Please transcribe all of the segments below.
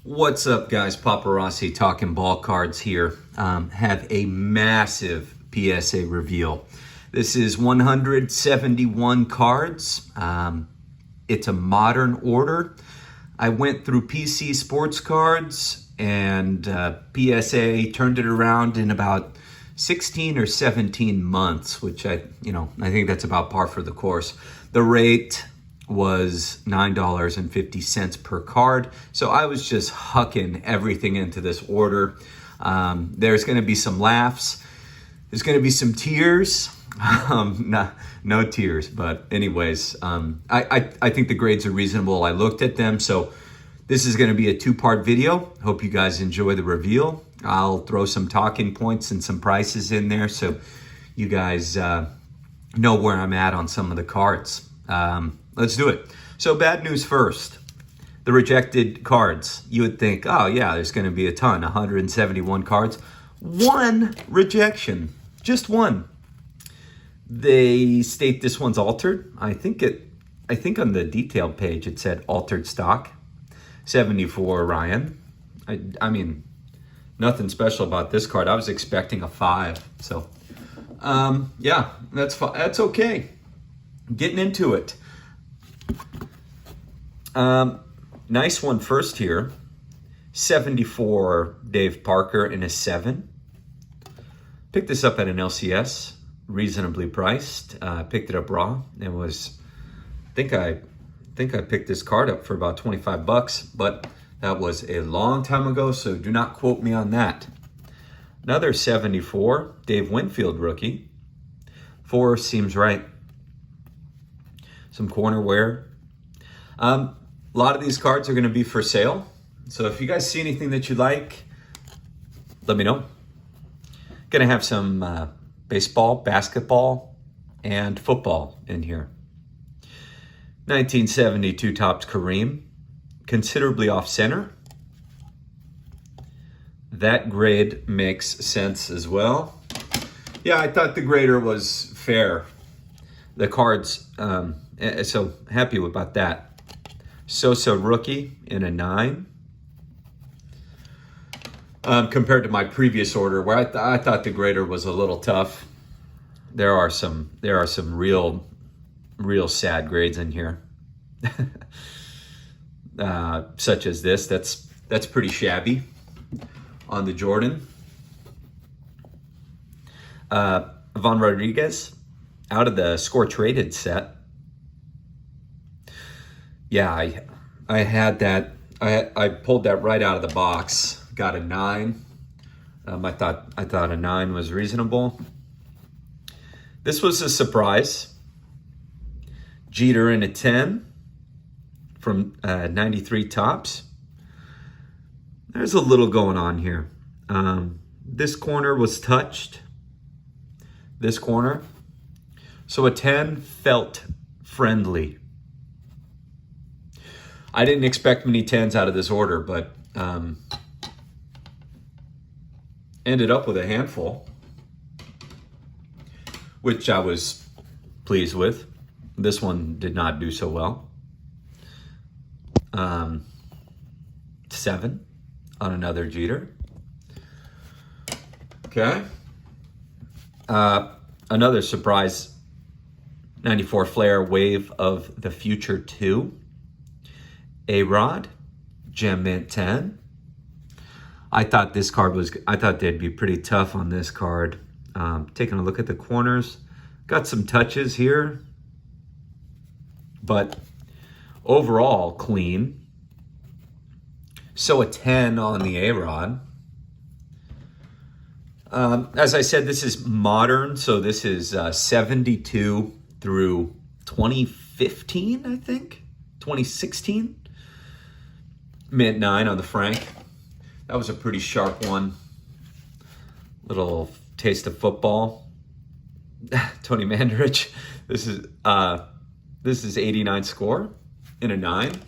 What's up, guys? Paparazzi Talking Ball Cards here. Have a massive PSA reveal. This is 171 cards. It's a modern order. I went through PC Sports Cards and PSA turned it around in about 16 or 17 months, which I think that's about par for the course. The rate was $9.50 per card. So I was just hucking everything into this order. There's going to be some laughs. There's going to be some tears. No tears, but anyways, I think the grades are reasonable. I looked at them. So this is going to be a two-part video. Hope you guys enjoy the reveal. I'll throw some talking points and some prices in there so you guys know where I'm at on some of the cards. Let's do it. So bad news first. The rejected cards. You would think, oh yeah, there's going to be a ton, 171 cards. One rejection, just one. They state this one's altered. I think on the detailed page it said altered stock. 74 Ryan. I mean, nothing special about this card. I was expecting a 5. So, yeah, that's okay. Getting into it. Nice one first here. 74 Dave Parker in a 7. Picked this up at an LCS, reasonably priced. Picked it up raw. It was, I think I picked this card up for about 25 bucks, but that was a long time ago, so do not quote me on that. Another 74 Dave Winfield rookie. 4 seems right. Some corner wear. A lot of these cards are going to be for sale. So if you guys see anything that you like, let me know. Going to have some baseball, basketball, and football in here. 1972 Topps Kareem. Considerably off center. That grade makes sense as well. Yeah, I thought the grader was fair. The cards, so happy about that. Sosa rookie in a 9. Compared to my previous order where I thought the grader was a little tough. There are some real sad grades in here. Such as this. That's pretty shabby on the Jordan. Von Rodriguez out of the score traded set. Yeah, I had that. I pulled that right out of the box. Got a 9. I thought a 9 was reasonable. This was a surprise. Jeter in a 10 from 93 Topps. There's a little going on here. This corner was touched. This corner. So a 10 felt friendly. I didn't expect many 10s out of this order, but ended up with a handful, which I was pleased with. This one did not do so well. 7 on another Jeter. Okay. Another surprise, 94 Flair Wave of the Future 2. A-Rod, Gem Mint 10. I thought they'd be pretty tough on this card. Taking a look at the corners. Got some touches here. But overall, clean. So a 10 on the A-Rod. As I said, this is modern. So this is 72 through 2015, I think. 2016. Mint 9 on the Frank. That was a pretty sharp one. Little taste of football. Tony Mandarich. This is 89 score in a 9.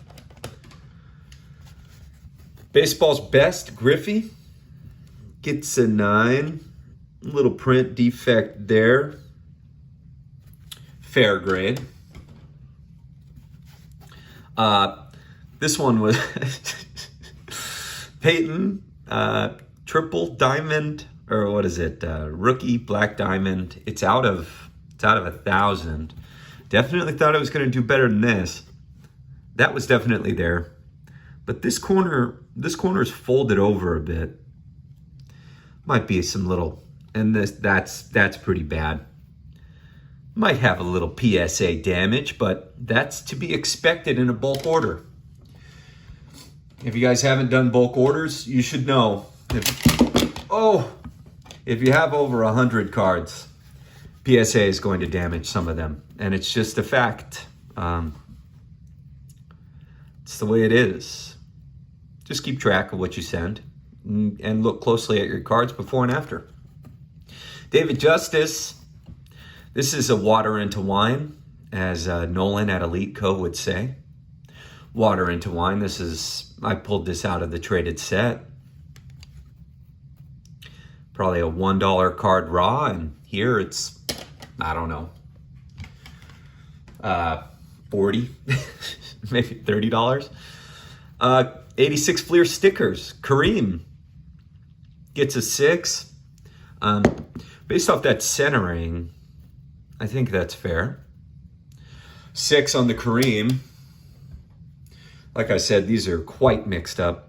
Baseball's best, Griffey gets a 9. Little print defect there. Fair grade. This one was Peyton, triple diamond, or what is it? Rookie black diamond. It's out of 1,000. Definitely thought I was going to do better than this. That was definitely there. But this corner is folded over a bit. Might be some little, and that's pretty bad. Might have a little PSA damage, but that's to be expected in a bulk order. If you guys haven't done bulk orders, you should know. If you have over 100 cards, PSA is going to damage some of them. And it's just a fact. It's the way it is. Just keep track of what you send and look closely at your cards before and after. David Justice. This is a water into wine, as Nolan at Elite Co. would say. Water into wine. I pulled this out of the traded set. Probably a $1 card raw, and here it's, I don't know, 40, maybe $30. 86 Fleer stickers. Kareem gets a 6. Based off that centering, I think that's fair. 6 on the Kareem. Like I said, these are quite mixed up.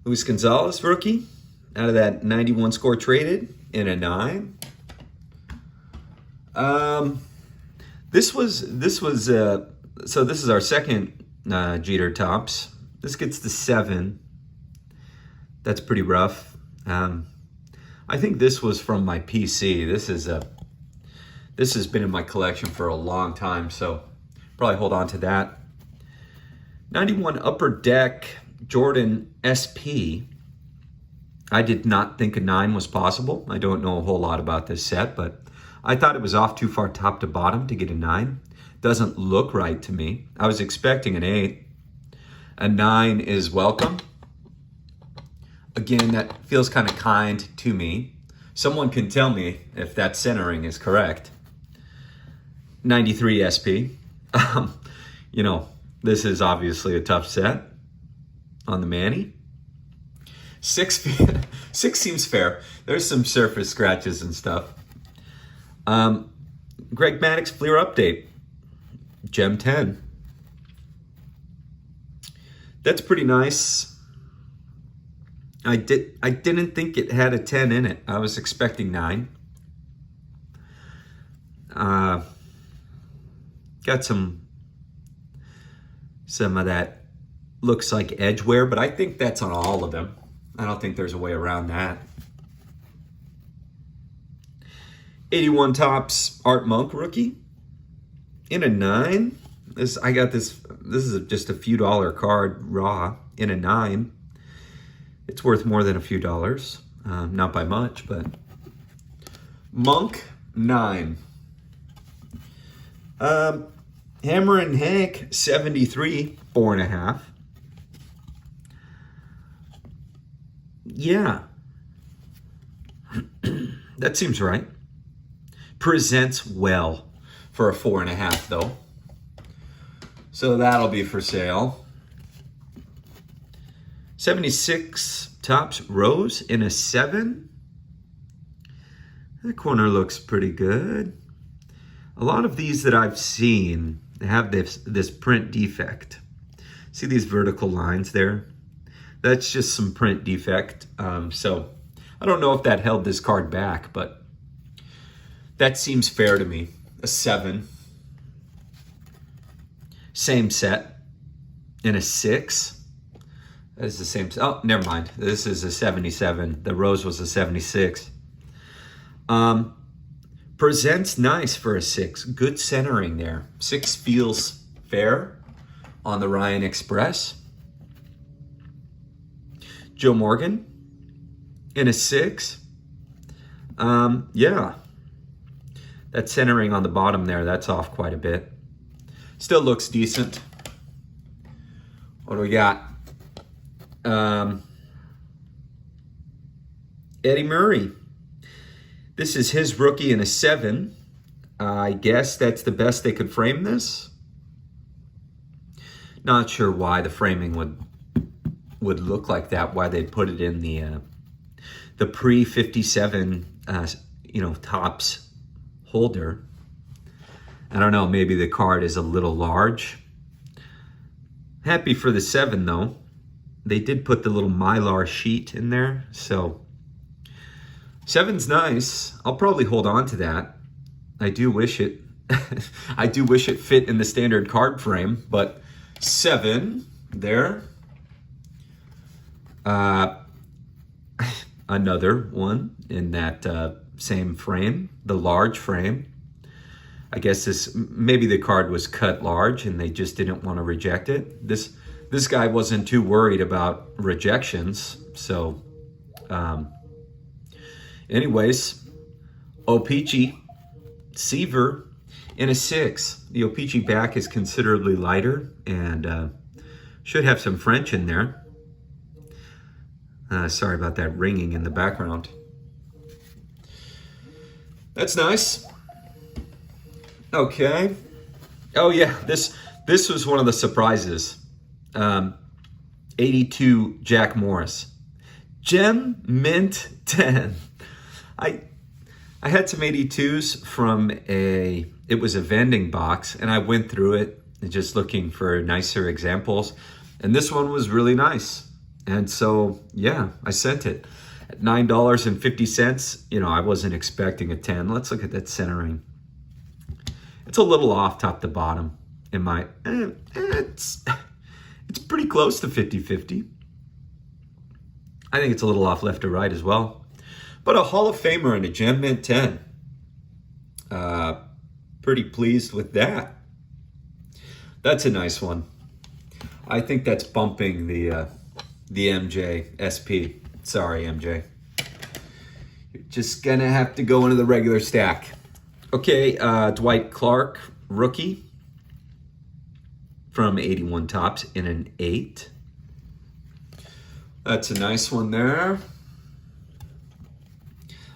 Luis Gonzalez, rookie, out of that 91 score traded in a 9. So this is our second Jeter Tops. This gets the 7. That's pretty rough. I think this was from my PC. This has been in my collection for a long time, so probably hold on to that. 91 Upper Deck Jordan SP. I did not think a 9 was possible. I don't know a whole lot about this set, but I thought it was off too far top to bottom to get a 9. Doesn't look right to me. I was expecting an 8. A 9 is welcome. Again, that feels kind of kind to me. Someone can tell me if that centering is correct. 93 SP. This is obviously a tough set on the Manny. 6 seems fair. There's some surface scratches and stuff. Greg Maddux Fleer update. Gem 10. That's pretty nice. I didn't think it had a 10 in it. I was expecting 9. Got some of that looks like edge wear, but I think that's on all of them. I don't think there's a way around that. 81 Tops Art Monk rookie in a 9. This is just a few dollar card raw in a 9. It's worth more than a few dollars. Not by much, but Monk 9. Hammer and Hank 73, 4.5. Yeah. That seems right. Presents well for a 4.5 though. So that'll be for sale. 76 Tops Rose in a 7. That corner looks pretty good. A lot of these that I've seen have this print defect. See these vertical lines there? That's just some print defect. So I don't know if that held this card back, but that seems fair to me. A 7. Same set in a 6. That is the same. Oh, never mind. This is a 77. The Rose was a 76. Presents nice for a 6. Good centering there. 6 feels fair on the Ryan Express. Joe Morgan in a 6. Yeah. That centering on the bottom there, that's off quite a bit. Still looks decent. What do we got? Eddie Murray. This is his rookie in a 7. I guess that's the best they could frame this. Not sure why the framing would would look like that, why they put it in the pre-57 tops holder. I don't know, maybe the card is a little large. Happy for the 7 though. They did put the little mylar sheet in there, so 7's nice. I'll probably hold on to that. I do wish it I do wish it fit in the standard card frame, but 7 there. Another one in that same frame, the large frame. I guess maybe the card was cut large and they just didn't want to reject it. This guy wasn't too worried about rejections, so anyways, O-Pee-Chee, Seaver in a 6. The O-Pee-Chee back is considerably lighter and should have some French in there. Sorry about that ringing in the background. That's nice. Okay. Oh yeah, this was one of the surprises. 82 Jack Morris. Gem Mint 10. I had some 82s from it was a vending box, and I went through it just looking for nicer examples, and this one was really nice. And so, yeah, I sent it at $9.50. You know, I wasn't expecting a 10. Let's look at that centering. It's a little off top to bottom. It's pretty close to 50-50. I think it's a little off left to right as well. But a Hall of Famer and a Gem Mint 10. Pretty pleased with that. That's a nice one. I think that's bumping the MJ SP. Sorry, MJ. You're just gonna have to go into the regular stack. Okay, Dwight Clark, rookie from 81 Tops in an 8. That's a nice one there.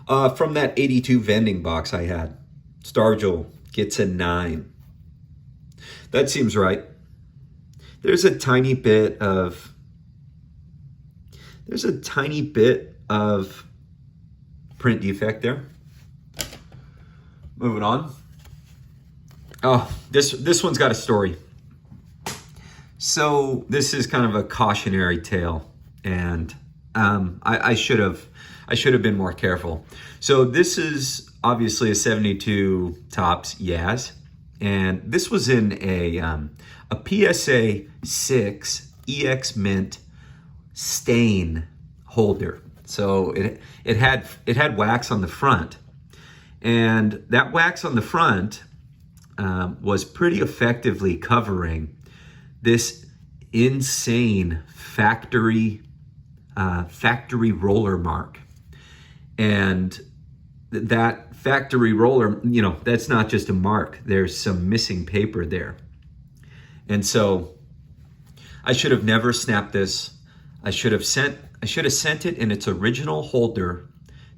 From that 82 vending box I had, Stargell gets a 9. That seems right. There's a tiny bit of print defect there. Moving on. Oh, this one's got a story. So this is kind of a cautionary tale, and I should have been more careful. So this is obviously a 72 Tops Yaz, and this was in a PSA 6 EX Mint stain holder. So it had wax on the front, and that wax on the front was pretty effectively covering this insane factory roller mark. And that factory roller, you know, that's not just a mark. There's some missing paper there. And so I should have never snapped this. I should have sent it in its original holder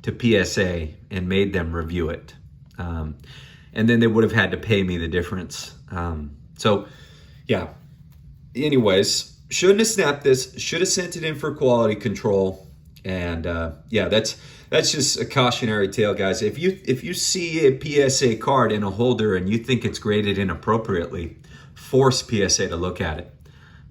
to PSA and made them review it. And then they would have had to pay me the difference. So yeah, anyways, shouldn't have snapped this, should have sent it in for quality control. And yeah, that's just a cautionary tale, guys. If you see a PSA card in a holder and you think it's graded inappropriately, force PSA to look at it.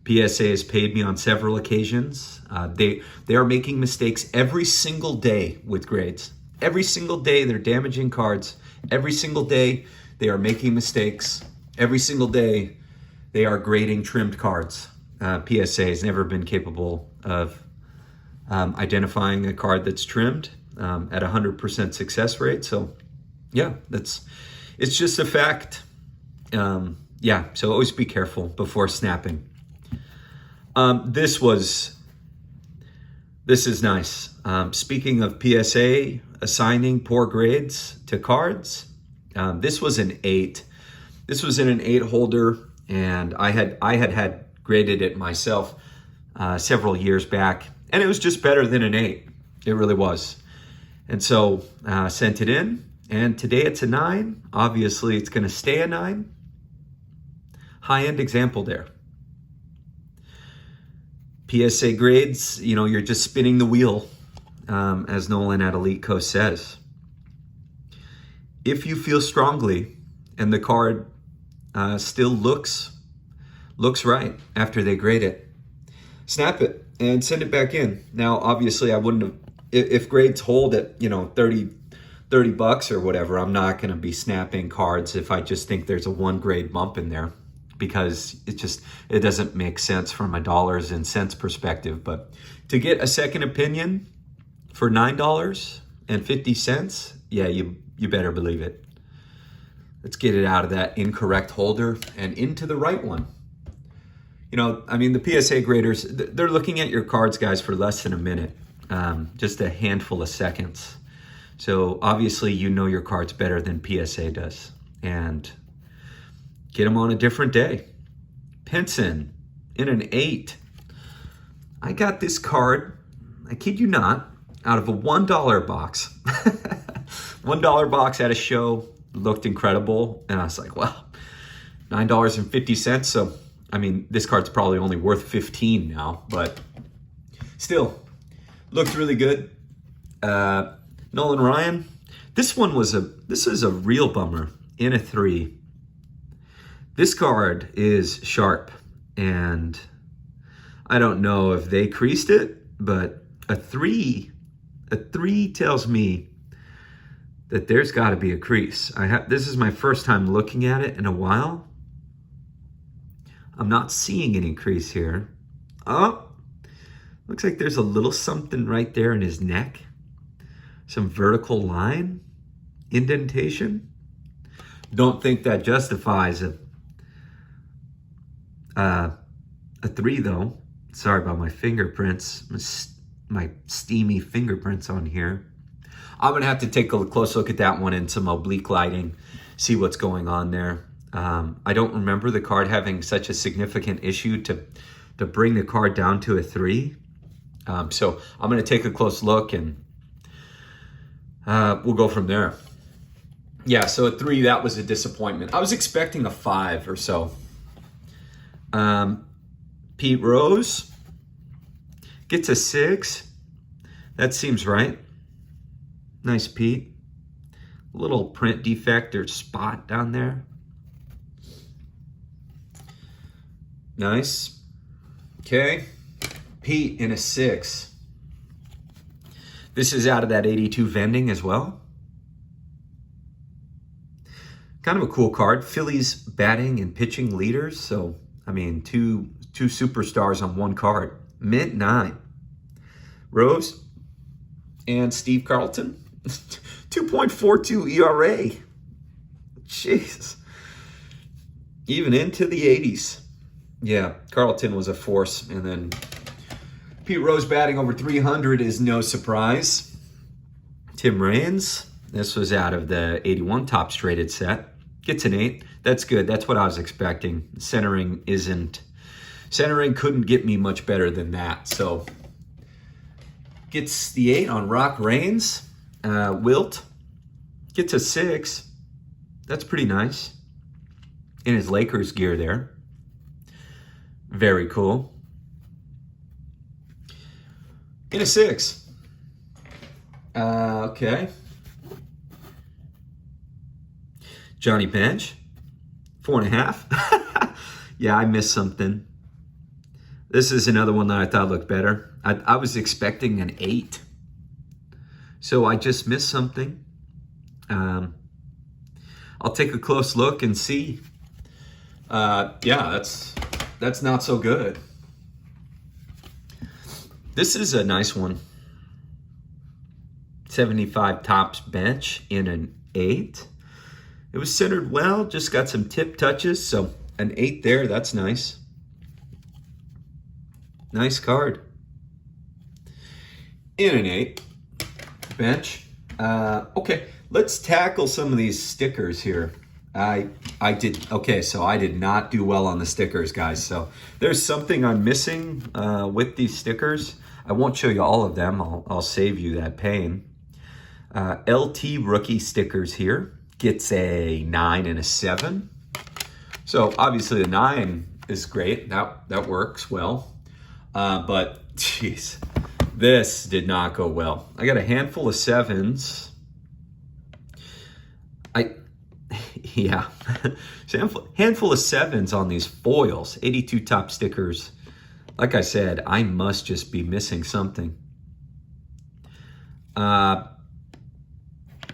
PSA has paid me on several occasions. They are making mistakes every single day with grades. Every single day they're damaging cards. Every single day they are making mistakes. Every single day they are grading trimmed cards. PSA has never been capable of identifying a card that's trimmed at 100% success rate. So yeah, it's just a fact. Yeah, so always be careful before snapping. This is nice. Speaking of PSA assigning poor grades to cards, this was an 8. This was in an 8 holder, and I had graded it myself several years back, and it was just better than an 8. It really was. And so sent it in, and today it's a 9. Obviously, it's going to stay a 9. High-end example there. PSA grades, you know, you're just spinning the wheel, as Nolan at Elite Coast says. If you feel strongly and the card still looks right after they grade it, snap it and send it back in. Now, obviously, I wouldn't have, if grades hold at, you know, 30 bucks or whatever, I'm not going to be snapping cards if I just think there's a 1 grade bump in there, because it doesn't make sense from a dollars and cents perspective. But to get a second opinion for $9.50, yeah, you better believe it. Let's get it out of that incorrect holder and into the right one. You know, I mean, the PSA graders, they're looking at your cards, guys, for less than a minute, just a handful of seconds. So obviously, you know your cards better than PSA does, and get them on a different day. Pinson in an 8. I got this card, I kid you not, out of a $1 box. $1 box at a show, looked incredible, and I was like, well, $9.50. So, I mean, this card's probably only worth $15 now, but still, looked really good. Nolan Ryan, this is a real bummer in a 3. This card is sharp, and I don't know if they creased it, but a 3 tells me that there's got to be a crease. This is my first time looking at it in a while. I'm not seeing any crease here. Oh, looks like there's a little something right there in his neck. Some vertical line indentation. Don't think that justifies a 3 though. Sorry about my fingerprints, my steamy fingerprints on here. I'm gonna have to take a close look at that one in some oblique lighting, see what's going on there. I don't remember the card having such a significant issue to bring the card down to a 3. So I'm gonna take a close look, and we'll go from there. Yeah, so a 3, that was a disappointment. I was expecting a 5 or so. Pete Rose gets a 6. That seems right. Nice, Pete. Little print defect or spot down there. Nice. Okay. Pete in a 6. This is out of that 82 vending as well. Kind of a cool card. Phillies batting and pitching leaders. So, I mean, two superstars on one card. Mint 9. Rose and Steve Carlton. 2.42 ERA. Jeez. Even into the 80s. Yeah, Carlton was a force. And then Pete Rose batting over 300 is no surprise. Tim Raines. This was out of the 81 Topps Traded set. Gets an 8. That's good. That's what I was expecting. Centering couldn't get me much better than that. So gets the 8 on Rock Raines. Wilt gets a 6. That's pretty nice. In his Lakers gear there. Very cool. In a 6. Okay. Johnny Bench. 4.5. Yeah, I missed something. This is another one that I thought looked better. I was expecting an 8. So I just missed something. I'll take a close look and see. Yeah, that's not so good. This is a nice one. 75 Topps Bench in an 8. It was centered well, just got some tip touches, so an 8 there, that's nice. Nice card. In an 8. Bench. Okay, let's tackle some of these stickers here. I did not do well on the stickers, guys. So there's something I'm missing with these stickers. I won't show you all of them. I'll save you that pain. LT rookie stickers here. Gets a 9 and a 7. So obviously the 9 is great. That works well. But jeez, this did not go well. I got a handful of 7s. Yeah, handful of 7s on these foils, 82 top stickers. Like I said, I must just be missing something.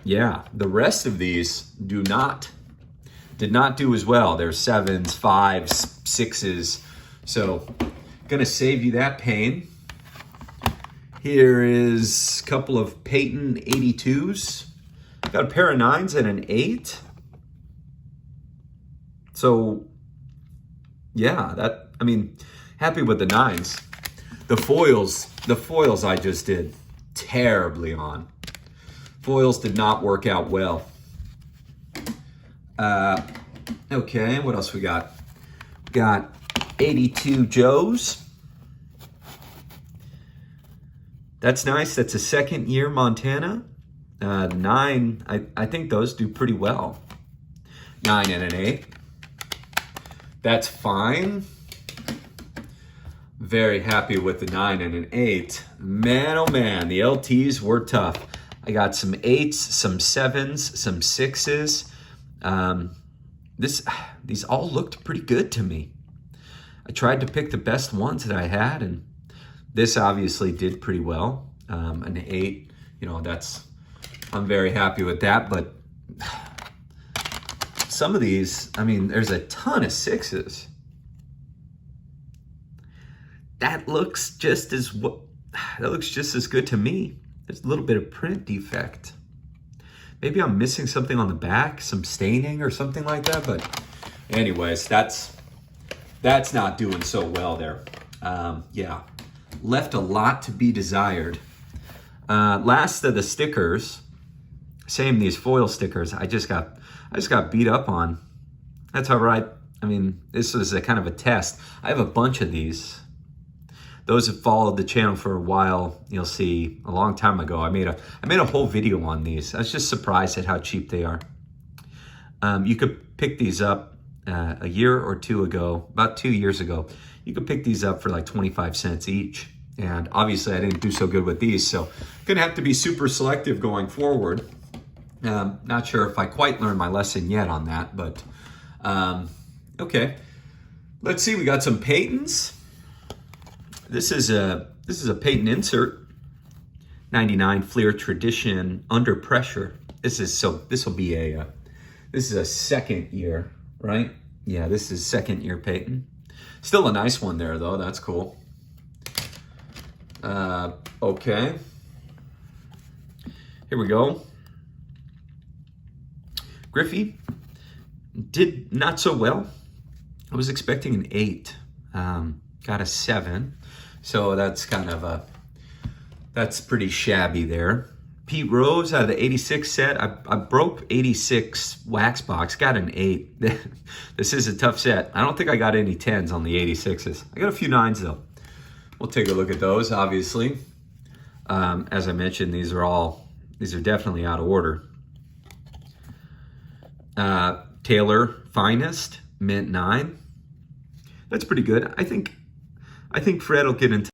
Yeah, the rest of these did not do as well. There's 7s, 5s, 6s. So, gonna save you that pain. Here is a couple of Peyton 82s. Got a pair of 9s and an 8. So, yeah, happy with the 9s. The foils I just did terribly on. Foils did not work out well. Okay, what else we got? We got 82 Joes. That's nice. That's a second year Montana. 9, I think those do pretty well. 9 and an 8. That's fine. Very happy with the 9 and an 8. Man, oh man, the LTs were tough. I got some 8s, some 7s, some 6s. These all looked pretty good to me. I tried to pick the best ones that I had, and this obviously did pretty well. An 8, I'm very happy with that, but some of these, there's a ton of 6s. That looks just as good to me. There's a little bit of print defect. Maybe I'm missing something on the back, some staining or something like that, but anyways, that's not doing so well there. Yeah, left a lot to be desired. Last of the stickers, same, these foil stickers, I just got beat up on. That's all right. This was a kind of a test. I have a bunch of these. Those have followed the channel for a while, you'll see a long time ago, I made a whole video on these. I was just surprised at how cheap they are. You could pick these up a year or two ago, about 2 years ago. You could pick these up for like 25 cents each. And obviously I didn't do so good with these, so gonna have to be super selective going forward. Not sure if I quite learned my lesson yet on that, but okay. Let's see, we got some Peytons. This is a Peyton insert, 99 Fleer Tradition Under Pressure. This is a second year, right? Yeah, this is second year Peyton. Still a nice one there though, that's cool. Okay. Here we go. Griffey did not so well. I was expecting an 8. Got a 7. So that's that's pretty shabby there. Pete Rose out of the 86 set. I broke 86 wax box, got an 8. This is a tough set. I don't think I got any 10s on the 86s. I got a few 9s though. We'll take a look at those, obviously. As I mentioned, these are definitely out of order. Taylor Finest, mint 9. That's pretty good. I think Fred will get into